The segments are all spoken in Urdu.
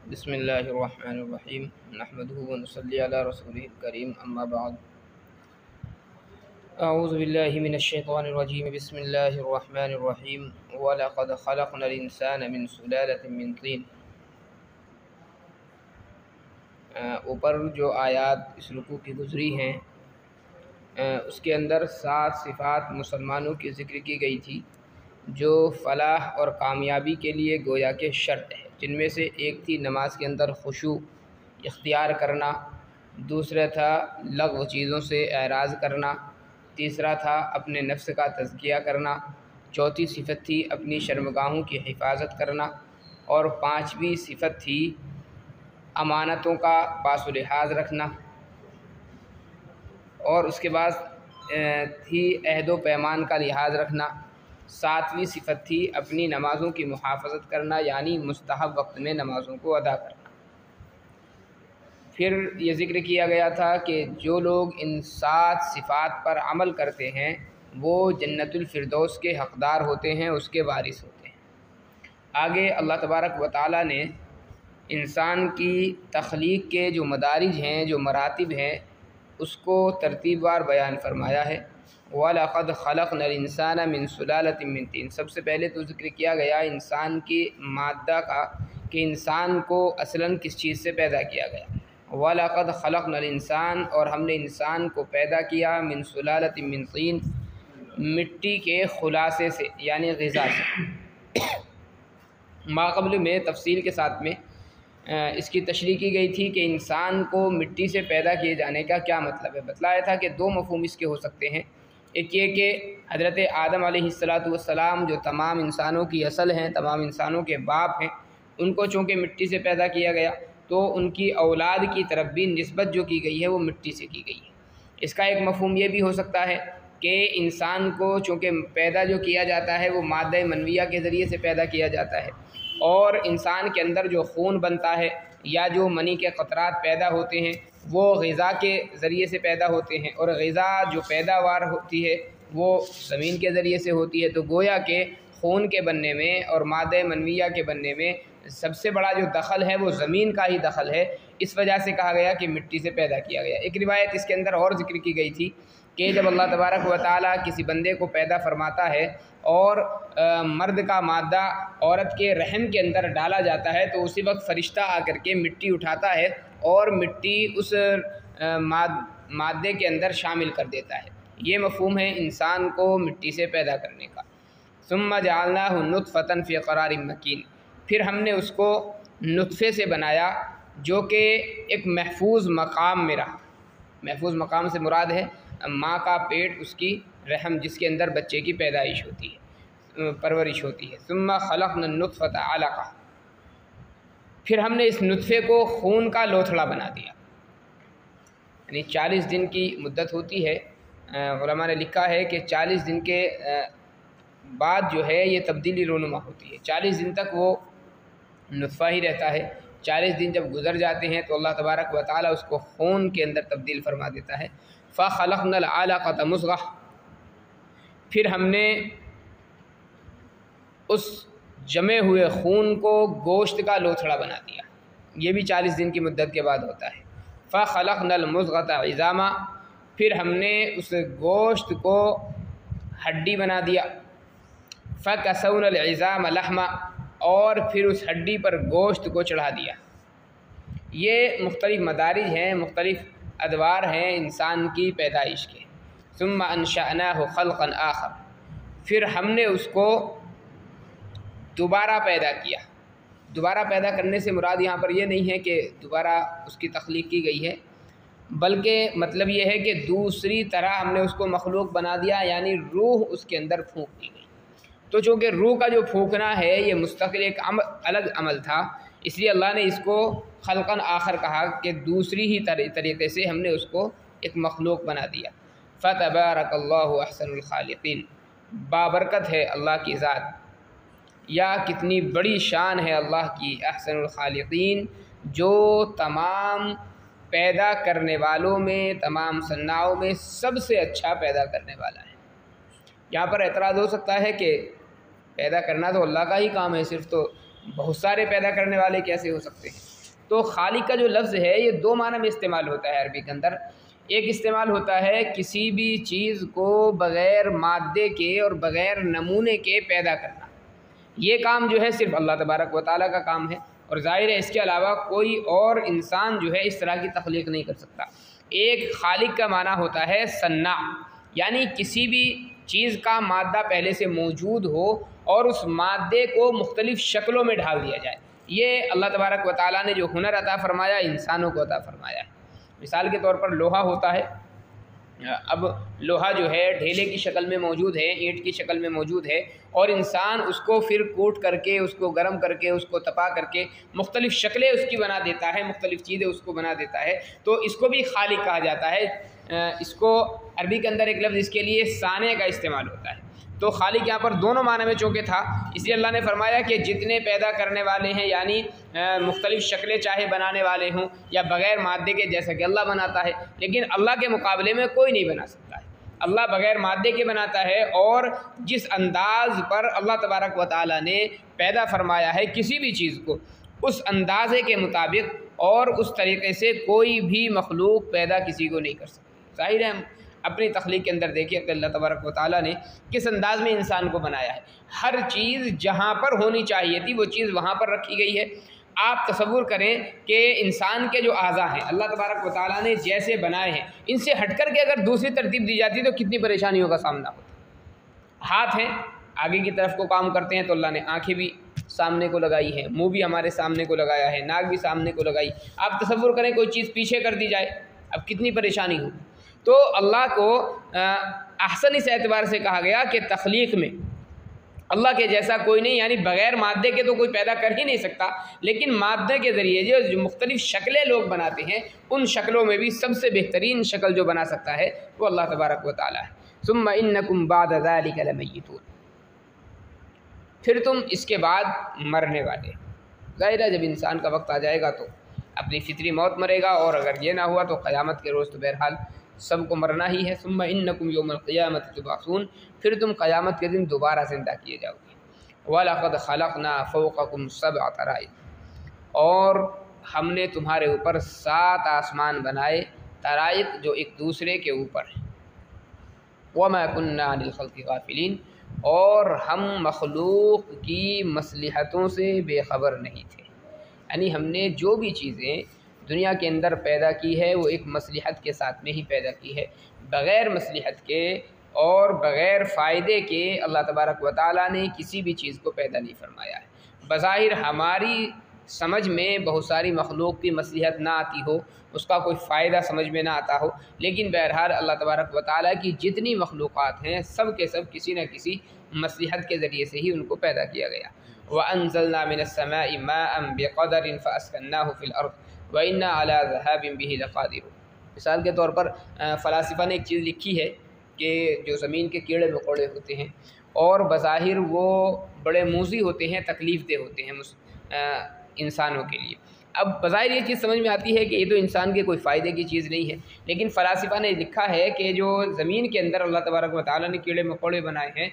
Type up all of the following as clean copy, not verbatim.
بسم اللہ الرحمن الرحیم نحمدہ ونصلی علی رسولہ الکریم اما بعد اعوذ باللہ من الشیطان الرجیم بسم اللہ الرحمن الرحیم وَلَقَدْ خَلَقْنَا الْإِنسَانَ مِنْ سُلَالَةٍ مِنْ طِينٍ۔ اوپر جو آیات اس رکوع کی گزری ہیں اس کے اندر 7 صفات مسلمانوں کی ذکر کی گئی تھی جو فلاح اور کامیابی کے لیے گویا کہ شرط ہے، جن میں سے ایک تھی نماز کے اندر خشوع اختیار کرنا، دوسرا تھا لغو چیزوں سے اعراض کرنا، تیسرا تھا اپنے نفس کا تزکیہ کرنا، چوتھی صفت تھی اپنی شرمگاہوں کی حفاظت کرنا، اور 5ویں صفت تھی امانتوں کا پاس و لحاظ رکھنا، اور اس کے بعد تھی عہد و پیمان کا لحاظ رکھنا، 7ویں صفت تھی اپنی نمازوں کی محافظت کرنا، یعنی مستحب وقت میں نمازوں کو ادا کرنا۔ پھر یہ ذکر کیا گیا تھا کہ جو لوگ ان 7 صفات پر عمل کرتے ہیں وہ جنت الفردوس کے حقدار ہوتے ہیں، اس کے وارث ہوتے ہیں۔ آگے اللہ تبارک و تعالیٰ نے انسان کی تخلیق کے جو مدارج ہیں، جو مراتب ہیں، اس کو ترتیب وار بیان فرمایا ہے۔ وَلَقَدْ خَلَقْنَا الْإِنسَانَ مِنْ سُلَالَةٍ مِنْ طِينٍ۔ سب سے پہلے تو ذکر کیا گیا انسان کی مادہ کا کہ انسان کو اصلاً کس چیز سے پیدا کیا گیا۔ وَلَقَدْ خَلَقْنَا الْإِنسَانَ، اور ہم نے انسان کو پیدا کیا مِنْ سُلَالَةٍ مِنْ طِينٍ، مٹی کے خلاصے سے، یعنی غذا سے۔ ماقبل میں تفصیل کے ساتھ میں اس کی تشریح کی گئی تھی کہ انسان کو مٹی سے پیدا کیے جانے کا کیا مطلب ہے۔ بتلایا تھا کہ 2 مفہوم اس کے ہو سکتے ہیں۔ ایک یہ کہ حضرت آدم علیہ السلام جو تمام انسانوں کی اصل ہیں، تمام انسانوں کے باپ ہیں، ان کو چونکہ مٹی سے پیدا کیا گیا تو ان کی اولاد کی طرف بھی نسبت جو کی گئی ہے وہ مٹی سے کی گئی ہے۔ اس کا ایک مفہوم یہ بھی ہو سکتا ہے کہ انسان کو چونکہ پیدا جو کیا جاتا ہے وہ مادہ منویہ کے ذریعے سے پیدا کیا جاتا ہے، اور انسان کے اندر جو خون بنتا ہے یا جو منی کے قطرات پیدا ہوتے ہیں وہ غذا کے ذریعے سے پیدا ہوتے ہیں، اور غذا جو پیداوار ہوتی ہے وہ زمین کے ذریعے سے ہوتی ہے۔ تو گویا کہ خون کے بننے میں اور مادہ منویہ کے بننے میں سب سے بڑا جو دخل ہے وہ زمین کا ہی دخل ہے، اس وجہ سے کہا گیا کہ مٹی سے پیدا کیا گیا۔ ایک روایت اس کے اندر اور ذکر کی گئی تھی کہ جب اللہ تبارک و تعالیٰ کسی بندے کو پیدا فرماتا ہے اور مرد کا مادہ عورت کے رحم کے اندر ڈالا جاتا ہے تو اسی وقت فرشتہ آ کر کے مٹی اٹھاتا ہے اور مٹی اس مادے کے اندر شامل کر دیتا ہے۔ یہ مفہوم ہے انسان کو مٹی سے پیدا کرنے کا۔ ثم جعلناہ نطفۃ فی قرار مکین، پھر ہم نے اس کو نطفے سے بنایا جو کہ ایک محفوظ مقام میں رہا۔ محفوظ مقام سے مراد ہے ماں کا پیٹ، اس کی رحم جس کے اندر بچے کی پیدائش ہوتی ہے، پرورش ہوتی ہے۔ ثم خلقنا النطفۃ علقہ، پھر ہم نے اس نطفے کو خون کا لوتھڑا بنا دیا، یعنی 40 دن کی مدت ہوتی ہے۔ علماء نے لکھا ہے کہ 40 دن کے بعد جو ہے یہ تبدیلی رونما ہوتی ہے۔ 40 دن تک وہ نطفہ ہی رہتا ہے، 40 دن جب گزر جاتے ہیں تو اللہ تبارک و تعالیٰ اس کو خون کے اندر تبدیل فرما دیتا ہے۔ فَخَلَقْنَا الْعَلَقَةَ مُضْغَةً، پھر ہم نے اس جمے ہوئے خون کو گوشت کا لوتھڑا بنا دیا۔ یہ بھی 40 دن کی مدت کے بعد ہوتا ہے۔ فَخَلَقْنَا الْمُضْغَةَ عِظَامًا، پھر ہم نے اس گوشت کو ہڈی بنا دیا۔ فَكَسَوْنَا الْعِظَامَ لَحْمًا، اور پھر اس ہڈی پر گوشت کو چڑھا دیا۔ یہ مختلف مدارج ہیں، مختلف ادوار ہیں انسان کی پیدائش کے۔ ثم انشأناہ خلقا آخر، پھر ہم نے اس کو دوبارہ پیدا کیا۔ دوبارہ پیدا کرنے سے مراد یہاں پر یہ نہیں ہے کہ دوبارہ اس کی تخلیق کی گئی ہے، بلکہ مطلب یہ ہے کہ دوسری طرح ہم نے اس کو مخلوق بنا دیا، یعنی روح اس کے اندر پھونک دی گئی۔ تو چونکہ روح کا جو پھونکنا ہے یہ مستقل ایک الگ عمل تھا، اس لیے اللہ نے اس کو خلقاً آخر کہا کہ دوسری ہی طریقے سے ہم نے اس کو ایک مخلوق بنا دیا۔ فتبارک اللہ احسن الخالقین، بابرکت ہے اللہ کی ذات، یا کتنی بڑی شان ہے اللہ کی، احسن الخالقین، جو تمام پیدا کرنے والوں میں، تمام صناعوں میں سب سے اچھا پیدا کرنے والا ہے۔ یہاں پر اعتراض ہو سکتا ہے کہ پیدا کرنا تو اللہ کا ہی کام ہے، صرف تو بہت سارے پیدا کرنے والے کیسے ہو سکتے ہیں؟ تو خالق کا جو لفظ ہے یہ دو معنی میں استعمال ہوتا ہے عربی کے اندر۔ ایک استعمال ہوتا ہے کسی بھی چیز کو بغیر مادے کے اور بغیر نمونے کے پیدا کرنا، یہ کام جو ہے صرف اللہ تبارک و تعالیٰ کا کام ہے، اور ظاہر ہے اس کے علاوہ کوئی اور انسان جو ہے اس طرح کی تخلیق نہیں کر سکتا۔ ایک خالق کا معنی ہوتا ہے صناع، یعنی کسی بھی چیز کا مادہ پہلے سے موجود ہو اور اس مادے کو مختلف شکلوں میں ڈھال دیا جائے، یہ اللہ تبارک و تعالیٰ نے جو ہنر عطا فرمایا انسانوں کو عطا فرمایا ہے۔ مثال کے طور پر لوہا ہوتا ہے، اب لوہا جو ہے ڈھیلے کی شکل میں موجود ہے، اینٹ کی شکل میں موجود ہے، اور انسان اس کو پھر کوٹ کر کے، اس کو گرم کر کے، اس کو تپا کر کے مختلف شکلیں اس کی بنا دیتا ہے، مختلف چیزیں اس کو بنا دیتا ہے، تو اس کو بھی خالق کہا جاتا ہے۔ اس کو عربی کے اندر ایک لفظ اس کے لیے صانع کا استعمال ہوتا ہے۔ تو خالق یہاں پر دونوں معنی میں چونکہ تھا، اس لیے اللہ نے فرمایا کہ جتنے پیدا کرنے والے ہیں، یعنی مختلف شکلیں چاہے بنانے والے ہوں یا بغیر مادے کے، جیسا کہ اللہ بناتا ہے، لیکن اللہ کے مقابلے میں کوئی نہیں بنا سکتا ہے۔ اللہ بغیر مادے کے بناتا ہے، اور جس انداز پر اللہ تبارک و تعالیٰ نے پیدا فرمایا ہے کسی بھی چیز کو، اس اندازے کے مطابق اور اس طریقے سے کوئی بھی مخلوق پیدا کسی کو نہیں کر سکتا۔ ظاہر ہے ہم اپنی تخلیق کے اندر دیکھیں کہ اللہ تبارک و تعالیٰ نے کس انداز میں انسان کو بنایا ہے، ہر چیز جہاں پر ہونی چاہیے تھی وہ چیز وہاں پر رکھی گئی ہے۔ آپ تصور کریں کہ انسان کے جو اعضاء ہیں اللہ تبارک و تعالیٰ نے جیسے بنائے ہیں، ان سے ہٹ کر کے اگر دوسری ترتیب دی جاتی تو کتنی پریشانیوں کا سامنا ہوتا۔ ہاتھ ہیں، آگے کی طرف کو کام کرتے ہیں، تو اللہ نے آنکھیں بھی سامنے کو لگائی ہیں، منہ بھی ہمارے سامنے کو لگایا ہے، ناک بھی سامنے کو لگائی۔ آپ تصور کریں کوئی چیز پیچھے کر دی جائے، اب کتنی پریشانی ہو۔ تو اللہ کو احسن اس اعتبار سے کہا گیا کہ تخلیق میں اللہ کے جیسا کوئی نہیں، یعنی بغیر مادے کے تو کوئی پیدا کر ہی نہیں سکتا، لیکن مادے کے ذریعے جو مختلف شکلیں لوگ بناتے ہیں، ان شکلوں میں بھی سب سے بہترین شکل جو بنا سکتا ہے وہ اللہ تبارک و تعالیٰ ہے۔ ثم انکم بعد ذلک لمیتون، پھر تم اس کے بعد مرنے والے۔ ظاہر ہے جب انسان کا وقت آ جائے گا تو اپنی فطری موت مرے گا، اور اگر یہ نہ ہوا تو قیامت کے روز تو بہرحال سب کو مرنا ہی ہے۔ ثم انکم یوم القیامۃ تبعثون، پھر تم قیامت کے دن دوبارہ زندہ کیے جاؤ گے۔ وَلَقَدْ خَلَقْنَا فَوْقَكُمْ سَبْعَ طَرَائِقَ، اور ہم نے تمہارے اوپر 7 آسمان بنائے، طرائق جو ایک دوسرے کے اوپر ہیں۔ وَمَا كُنَّا عَنِ الْخَلْقِ غَافِلِينَ، اور ہم مخلوق کی مصلحتوں سے بے خبر نہیں تھے، یعنی ہم نے جو بھی چیزیں دنیا کے اندر پیدا کی ہے وہ ایک مصلحت کے ساتھ میں ہی پیدا کی ہے، بغیر مصلحت کے اور بغیر فائدے کے اللہ تبارک و تعالیٰ نے کسی بھی چیز کو پیدا نہیں فرمایا ہے۔ بظاہر ہماری سمجھ میں بہت ساری مخلوق کی مصلحت نہ آتی ہو، اس کا کوئی فائدہ سمجھ میں نہ آتا ہو، لیکن بہرحال اللہ تبارک و تعالیٰ کی جتنی مخلوقات ہیں سب کے سب کسی نہ کسی مصلحت کے ذریعے سے ہی ان کو پیدا کیا گیا۔ وَأَنزَلْنَا مِنَ السَّمَاءِ مَاءً بِقَدَرٍ فَأَسْكَنَّاهُ فِي الْأَرْضِ وَإِنَّا عَلَىٰ ذَهَابٍ بِهِ لَقَادِرُونَ۔ مثال کے طور پر فلاسفہ نے ایک چیز لکھی ہے کہ جو زمین کے کیڑے مکوڑے ہوتے ہیں اور بظاہر وہ بڑے موذی ہوتے ہیں، تکلیف دہ ہوتے ہیں انسانوں کے لیے۔ اب بظاہر یہ چیز سمجھ میں آتی ہے کہ یہ تو انسان کے کوئی فائدے کی چیز نہیں ہے، لیکن فلاسفہ نے لکھا ہے کہ جو زمین کے اندر اللہ تبارک و تعالیٰ نے کیڑے مکوڑے بنائے ہیں،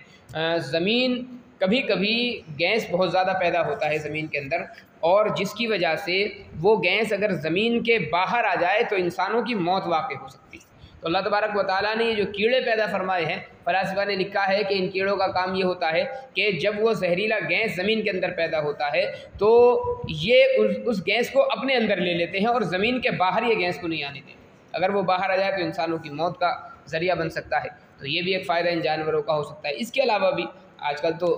زمین کبھی کبھی گیس بہت زیادہ پیدا ہوتا ہے زمین کے اندر، اور جس کی وجہ سے وہ گیس اگر زمین کے باہر آ جائے تو انسانوں کی موت واقع ہو سکتی ہے۔ تو اللہ تبارک و تعالیٰ نے یہ جو کیڑے پیدا فرمائے ہیں، فلاسفہ نے لکھا ہے کہ ان کیڑوں کا کام یہ ہوتا ہے کہ جب وہ زہریلا گیس زمین کے اندر پیدا ہوتا ہے تو یہ اس گیس کو اپنے اندر لے لیتے ہیں اور زمین کے باہر یہ گیس کو نہیں آنے دیتے۔ اگر وہ باہر آ جائے تو انسانوں کی موت کا ذریعہ بن سکتا ہے، تو یہ بھی ایک فائدہ ان جانوروں کا ہو سکتا ہے۔ اس کے علاوہ بھی آج کل تو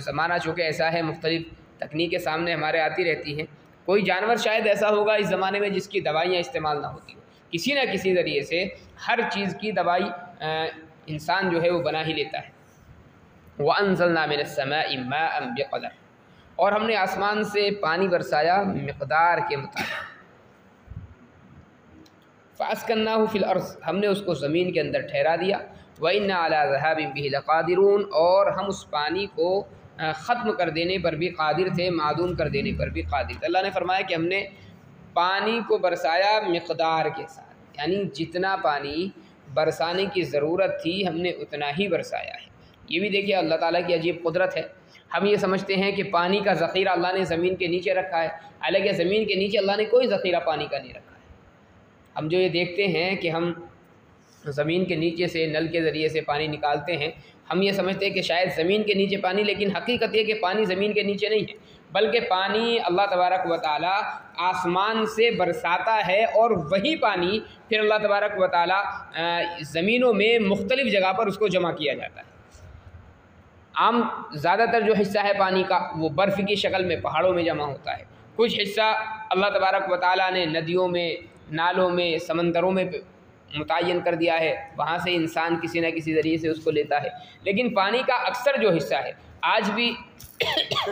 زمانہ چونکہ ایسا ہے، مختلف تکنیکیں سامنے ہمارے آتی رہتی ہیں، کوئی جانور شاید ایسا ہوگا اس زمانے میں جس کی دوائیاں استعمال نہ ہوتی ہوں، کسی نہ کسی ذریعے سے ہر چیز کی دوائی انسان جو ہے وہ بنا ہی لیتا ہے۔ وَأَنزَلْنَا مِنَ السَّمَاءِ مَاءً بِقَدَرٍ، اور ہم نے آسمان سے پانی برسایا مقدار کے مطابق۔ فَأَسْكَنَّاهُ فِي الْأَرْضِ، ہم نے اس کو زمین کے اندر ٹھہرا دیا۔ وَإِنَّا عَلَىٰ ذَهَابٍ بِهِ لَقَادِرُونَ، اور ہم اس پانی کو ختم کر دینے پر بھی قادر تھے، معدوم کر دینے پر بھی قادر تھے۔ اللہ نے فرمایا کہ ہم نے پانی کو برسایا مقدار کے ساتھ، یعنی جتنا پانی برسانے کی ضرورت تھی ہم نے اتنا ہی برسایا ہے۔ یہ بھی دیکھیے اللہ تعالیٰ کی عجیب قدرت ہے۔ ہم یہ سمجھتے ہیں کہ پانی کا ذخیرہ اللہ نے زمین کے نیچے رکھا ہے، حالانکہ زمین کے نیچے اللہ نے کوئی ذخیرہ پانی کا نہیں رکھا ہے۔ ہم جو یہ دیکھتے ہیں کہ ہم زمین کے نیچے سے نل کے ذریعے سے پانی نکالتے ہیں، ہم یہ سمجھتے ہیں کہ شاید زمین کے نیچے پانی، لیکن حقیقت یہ کہ پانی زمین کے نیچے نہیں ہے، بلکہ پانی اللہ تبارک و تعالیٰ آسمان سے برساتا ہے، اور وہی پانی پھر اللہ تبارک و تعالیٰ زمینوں میں مختلف جگہ پر اس کو جمع کیا جاتا ہے۔ عام زیادہ تر جو حصہ ہے پانی کا وہ برف کی شکل میں پہاڑوں میں جمع ہوتا ہے، کچھ حصہ اللہ تبارک و تعالیٰ نے ندیوں میں، نالوں میں، سمندروں میں متعین کر دیا ہے، وہاں سے انسان کسی نہ کسی ذریعے سے اس کو لیتا ہے۔ لیکن پانی کا اکثر جو حصہ ہے، آج بھی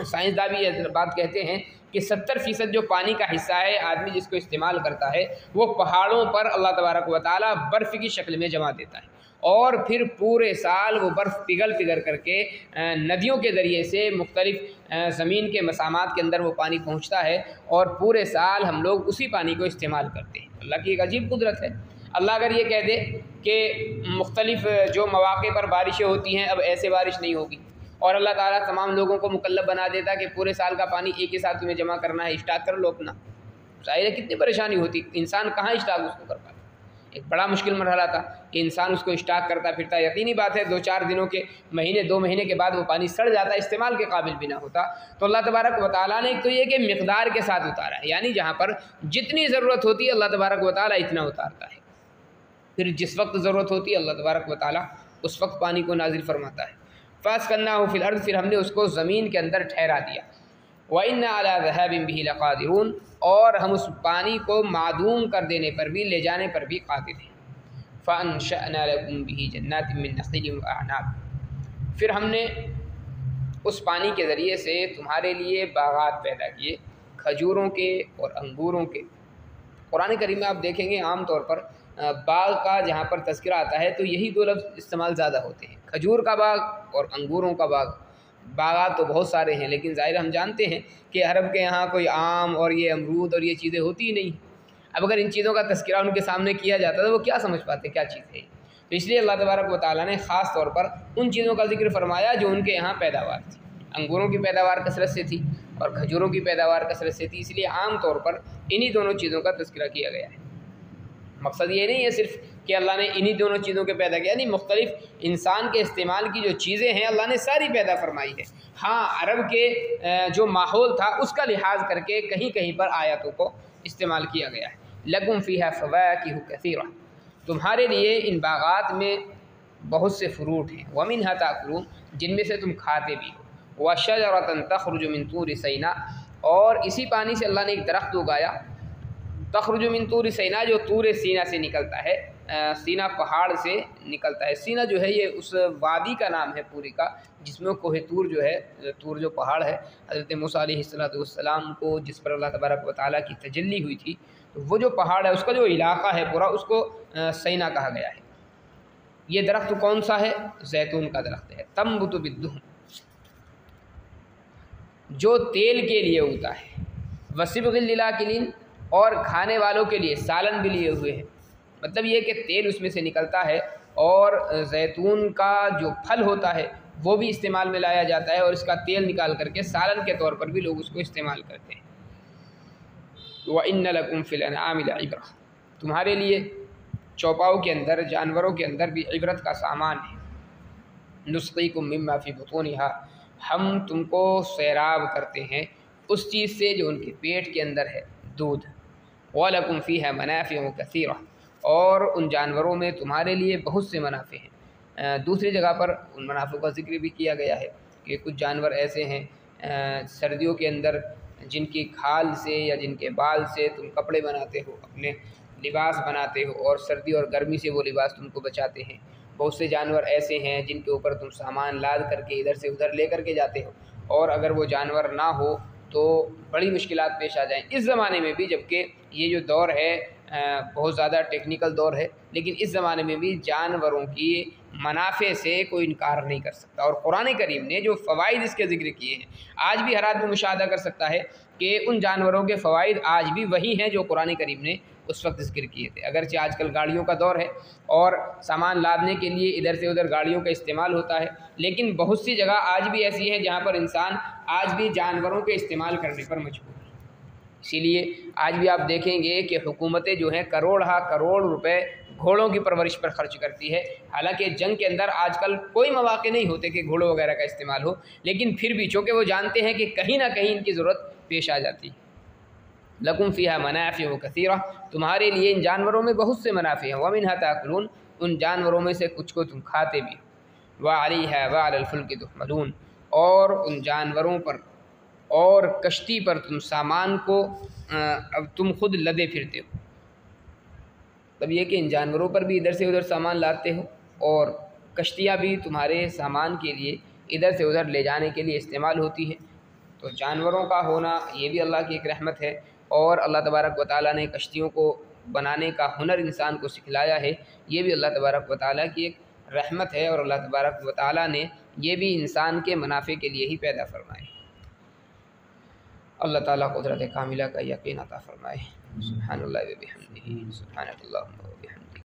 سائنسداں بھی یہ بات کہتے ہیں کہ 70% جو پانی کا حصہ ہے آدمی جس کو استعمال کرتا ہے وہ پہاڑوں پر اللہ تبارک و تعالیٰ برف کی شکل میں جمع دیتا ہے، اور پھر پورے سال وہ برف پگھل کر کے ندیوں کے ذریعے سے مختلف زمین کے مسامات کے اندر وہ پانی پہنچتا ہے، اور پورے سال ہم لوگ اسی پانی کو استعمال کرتے ہیں۔ اللہ کی ایک عجیب قدرت ہے۔ اللہ اگر یہ کہہ دے کہ مختلف جو مواقع پر بارشیں ہوتی ہیں اب ایسے بارش نہیں ہوگی، اور اللہ تعالیٰ تمام لوگوں کو مکلف بنا دیتا کہ پورے سال کا پانی ایک ہی ساتھ تمہیں جمع کرنا ہے، اسٹاک کر لو اپنا، ظاہر ہے کتنی پریشانی ہوتی، انسان کہاں اسٹاک اس کو کر پاتا۔ ایک بڑا مشکل مرحلہ تھا کہ انسان اس کو اسٹاک کرتا پھرتا، یقینی بات ہے 2-4 دنوں کے مہینے 2 مہینے کے بعد وہ پانی سڑ جاتا، استعمال کے قابل بھی نہ ہوتا۔ تو اللہ تبارک و تعالیٰ نے ایک تو یہ کہ مقدار کے ساتھ اتارا ہے، یعنی جہاں پر جتنی ضرورت ہوتی ہے اللہ تبارک و تعالیٰ اتنا اتارتا ہے، پھر جس وقت ضرورت ہوتی ہے اللہ تبارک و تعالیٰ اس وقت پانی کو نازل فرماتا ہے۔ فَأَسْكَنَّاهُ فِي الْأَرْضِ، پھر ہم نے اس کو زمین کے اندر ٹھہرا دیا۔ وَإِنَّا عَلَىٰ ذَهَابٍ بِهِ لَقَادِرُونَ، اور ہم اس پانی کو معدوم کر دینے پر بھی، لے جانے پر بھی قادر ہیں۔ فَأَنشَأْنَا لَكُم بِهِ جَنَّاتٍ مِّن نَخِيلٍ وَأَعْنَابٍ، پھر ہم نے اس پانی کے ذریعے سے تمہارے لیے باغات پیدا کیے، کھجوروں کے اور انگوروں کے۔ قرآن کریم میں آپ دیکھیں گے عام طور پر باغ کا جہاں پر تذکرہ آتا ہے تو یہی 2 لفظ استعمال زیادہ ہوتے ہیں، کھجور کا باغ اور انگوروں کا باغ۔ باغات تو بہت سارے ہیں، لیکن ظاہر ہم جانتے ہیں کہ عرب کے یہاں کوئی آم اور یہ امرود اور یہ چیزیں ہوتی ہی نہیں۔ اب اگر ان چیزوں کا تذکرہ ان کے سامنے کیا جاتا تو وہ کیا سمجھ پاتے کیا چیز ہے، تو اس لیے اللہ تبارک و تعالیٰ نے خاص طور پر ان چیزوں کا ذکر فرمایا جو ان کے یہاں پیداوار تھی۔ انگوروں کی پیداوار کثرت سے تھی اور کھجوروں کی پیداوار کثرت سے تھی، اس لیے عام طور پر انہی دونوں چیزوں کا تذکرہ کیا گیا ہے۔ مقصد یہ نہیں ہے صرف کہ اللہ نے انہی دونوں چیزوں کے پیدا کیا، نہیں، مختلف انسان کے استعمال کی جو چیزیں ہیں اللہ نے ساری پیدا فرمائی ہے۔ ہاں عرب کے جو ماحول تھا اس کا لحاظ کر کے کہیں کہیں پر آیاتوں کو استعمال کیا گیا ہے۔ لَكُمْ فِيهَا فَوَاكِهُ كَثِيرَةٌ، تمہارے لیے ان باغات میں بہت سے فروٹ ہیں، وَمِنْهَا تَأْكُلُونَ، جن میں سے تم کھاتے بھی ہو، وَشَجَرَةً تَخْرُجُ مِنْ طُورِ سِينَاءَ، اور اسی پانی سے اللہ نے ایک درخت اگایا، تخرج من طور سینا، جو طور سینا سے نکلتا ہے، سینا پہاڑ سے نکلتا ہے۔ سینا جو ہے یہ اس وادی کا نام ہے پوری کا جس میں کوہ طور جو ہے، طور جو پہاڑ ہے، حضرت موسیٰ علیہ السلام کو جس پر اللہ تبارک و تعالیٰ کی تجلی ہوئی تھی، تو وہ جو پہاڑ ہے اس کا جو علاقہ ہے پورا اس کو سینا کہا گیا ہے۔ یہ درخت کون سا ہے؟ زیتون کا درخت ہے۔ تنبت بالدہن، جو تیل کے لیے اگتا ہے، وصبغ للآکلین، اور کھانے والوں کے لیے سالن بھی لیے ہوئے ہیں۔ مطلب یہ کہ تیل اس میں سے نکلتا ہے، اور زیتون کا جو پھل ہوتا ہے وہ بھی استعمال میں لایا جاتا ہے، اور اس کا تیل نکال کر کے سالن کے طور پر بھی لوگ اس کو استعمال کرتے ہیں۔ وَإِنَّ لَكُمْ فِي الْأَنْعَامِ لَعِبْرَةً، تمہارے لیے چوپاؤں کے اندر، جانوروں کے اندر بھی عبرت کا سامان ہے۔ نُسْقِيكُم مِّمَّا فِي بُطُونِهَا، ہم تم کو سیراب کرتے ہیں اس چیز سے جو ان کے پیٹ کے اندر ہے، دودھ۔ وَلَكُمْ فِيهَا مَنَافِعُ كَثِيرَةٌ، اور ان جانوروں میں تمہارے لیے بہت سے منافع ہیں۔ دوسری جگہ پر ان منافع کا ذکر بھی کیا گیا ہے کہ کچھ جانور ایسے ہیں سردیوں کے اندر جن کی کھال سے یا جن کے بال سے تم کپڑے بناتے ہو، اپنے لباس بناتے ہو، اور سردی اور گرمی سے وہ لباس تم کو بچاتے ہیں۔ بہت سے جانور ایسے ہیں جن کے اوپر تم سامان لاد کر کے ادھر سے ادھر لے کر کے جاتے ہو، اور اگر وہ جانور نہ ہو تو بڑی مشکلات پیش آ جائیں۔ اس زمانے میں بھی، جبکہ یہ جو دور ہے بہت زیادہ ٹیکنیکل دور ہے، لیکن اس زمانے میں بھی جانوروں کی منافع سے کوئی انکار نہیں کر سکتا، اور قرآن کریم نے جو فوائد اس کے ذکر کیے ہیں، آج بھی ہر آدمی مشاہدہ کر سکتا ہے کہ ان جانوروں کے فوائد آج بھی وہی ہیں جو قرآن کریم نے اس وقت ذکر کیے تھے۔ اگرچہ آج کل گاڑیوں کا دور ہے اور سامان لادنے کے لیے ادھر سے ادھر گاڑیوں کا استعمال ہوتا ہے، لیکن بہت سی جگہ آج بھی ایسی ہیں جہاں پر انسان آج بھی جانوروں کے استعمال کرنے پر مجبور ہے۔ اسی لیے آج بھی آپ دیکھیں گے کہ حکومتیں جو ہیں کروڑ ہا کروڑ روپے گھوڑوں کی پرورش پر خرچ کرتی ہے، حالانکہ جنگ کے اندر آج کل کوئی مواقع نہیں ہوتے کہ گھوڑوں وغیرہ کا استعمال ہو، لیکن پھر بھی چونکہ وہ جانتے ہیں کہ کہیں نہ کہیں ان کی ضرورت پیش آ جاتی ہے۔ لکم فیہا منافع کثیرہ، تمہارے لیے ان جانوروں میں بہت سے منافع ہیں، ومنھا تاکلون، ان جانوروں میں سے کچھ کو تم کھاتے بھی، وعلیہا وعلی الفلک تحملون، اور ان جانوروں پر اور کشتی پر تم سامان کو تم خود لدے پھرتے ہو۔ تب یہ کہ ان جانوروں پر بھی ادھر سے ادھر سامان لاتے ہو، اور کشتیاں بھی تمہارے سامان کے لیے ادھر سے ادھر لے جانے کے لیے استعمال ہوتی ہے۔ تو جانوروں کا ہونا یہ بھی اللہ کی ایک رحمت ہے، اور اللہ تبارک و تعالیٰ نے کشتیوں کو بنانے کا ہنر انسان کو سکھلایا ہے، یہ بھی اللہ تبارک و تعالیٰ کی ایک رحمت ہے، اور اللہ تبارک و تعالیٰ نے یہ بھی انسان کے منافع کے لیے ہی پیدا فرمائے۔ اللہ تعالیٰ قدرت کاملہ کا یقین عطا فرمائے۔ سبحان اللہ و بحمدہ، سبحانک اللہم و بحمدک۔